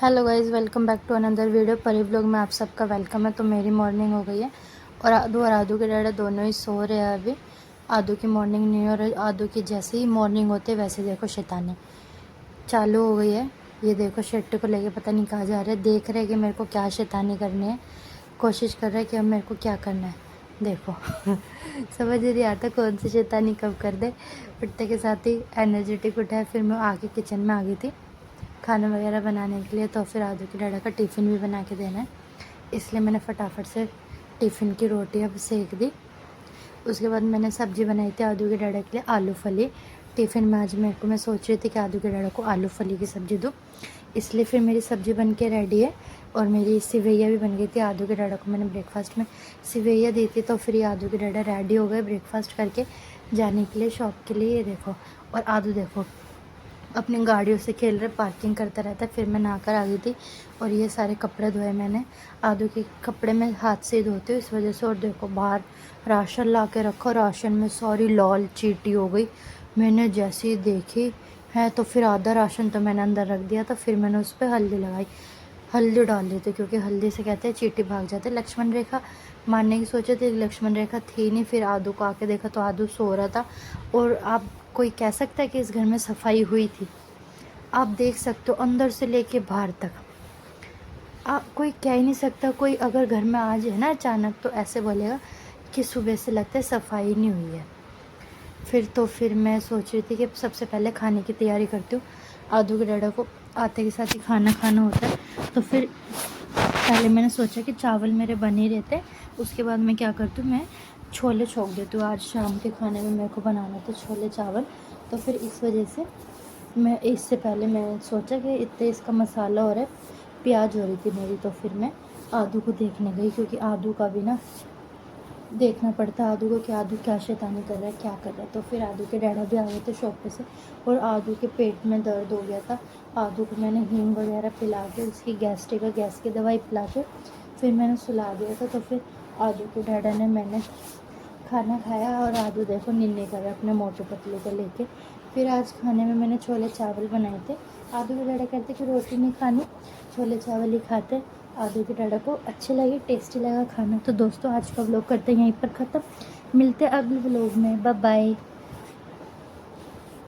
Hello guys, welcome back to another video. Pari vlog में आप सबका वेलकम है। तो मेरी मॉर्निंग हो गई है और आदू के डैडा दोनों ही सो रहे हैं अभी। आदू की मॉर्निंग नहीं हो रही। आदू की जैसे ही मॉर्निंग होती है वैसे देखो शैतानी चालू हो गई है। ये देखो शेट्टी को लेके पता नहीं कहाँ जा रहे हैं। देख रहे हैं कि मेरे को क्या शैतानी करनी है, कोशिश कर रहे हैं कि अब मेरे को क्या करना है। देखो समझ नहीं आता कौन सी शैतानी कब कर दे। उठते के साथ ही एनर्जेटिक उठा है। फिर मैं आके किचन में आ गई थी खाना वगैरह बनाने के लिए। तो फिर आदू के डैडा का टिफ़िन भी बना के देना है, इसलिए मैंने फटाफट से टिफ़िन की रोटी अब सेक दी। उसके बाद मैंने सब्ज़ी बनाई थी आदू के डैडा के लिए आलू फली। टिफ़िन में आज मैं सोच रही थी कि आदू के डैडा को आलू फली की सब्ज़ी दूँ, इसलिए फिर मेरी सब्ज़ी बन के रेडी है। और मेरी सिवैया भी बन गई थी। आदू के डैडा को मैंने ब्रेकफास्ट में सिवैया दी थी। तो फिर आदू के डैडा रेडी हो गए ब्रेकफास्ट करके जाने के लिए शॉप के लिए। ये देखो, और आदू देखो अपनी गाड़ियों से खेल रहे, पार्किंग करता रहता है। फिर मैं नहाकर आ गई थी और ये सारे कपड़े धोए मैंने। आदू के कपड़े मैं हाथ से ही धोती हूँ इस वजह से। और देखो बाहर राशन ला के रखा, राशन में सारी लाल चींटी हो गई। मैंने जैसे ही देखी है तो फिर आधा राशन तो मैंने अंदर रख दिया था। फिर मैंने उस पर हल्दी लगाई, हल्दी डाल दी थी क्योंकि हल्दी से कहते हैं चींटी भाग जाते। लक्ष्मण रेखा मारने की सोचे थे, लक्ष्मण रेखा थी नहीं। फिर आदू को आके देखा तो आदू सो रहा था। और आप कोई कह सकता है कि इस घर में सफाई हुई थी? आप देख सकते हो अंदर से लेके बाहर तक। आप कोई कह ही नहीं सकता। कोई अगर घर में आ जाए ना अचानक तो ऐसे बोलेगा कि सुबह से लगता है सफाई नहीं हुई है। फिर मैं सोच रही थी कि सबसे पहले खाने की तैयारी करती हूँ। आदू के डैडा को आते के साथ ही खाना खाना होता है। तो फिर पहले मैंने सोचा कि चावल मेरे बन ही रहते, उसके बाद मैं क्या करती हूँ, मैं छोले छोक देती हूँ। आज शाम के खाने में मेरे को बनाना था छोले चावल। तो फिर इस वजह से मैं इससे पहले मैंने सोचा कि इतने इसका मसाला हो रहा है, प्याज हो रही थी मेरी। तो फिर मैं आदू को देखने गई क्योंकि आदू का भी ना देखना पड़ता है आदू को कि आदू क्या शैतानी कर रहा है, क्या कर रहा है। तो फिर आदू के डैडा भी आ गए थे शॉप पे से और आदू के पेट में दर्द हो गया था। आदू को मैंने हींग वगैरह पिला के, उसकी गैस्ट्रिक गैस की दवाई पिला के फिर मैंने सुला दिया था। तो फिर आदू के डैडा ने मैंने खाना खाया और आदू देखो निन्ने कर रहा अपने मोटू पतलू को लेके। फिर आज खाने में मैंने छोले चावल बनाए थे। आदू के डैडा कहते कि रोटी नहीं खानी, छोले चावल ही खाते। आदू के डैडा को अच्छे लगे, टेस्टी लगा खाना। तो दोस्तों आज का व्लॉग करते हैं यहीं पर ख़त्म। मिलते हैं अगले व्लॉग में। Bye bye.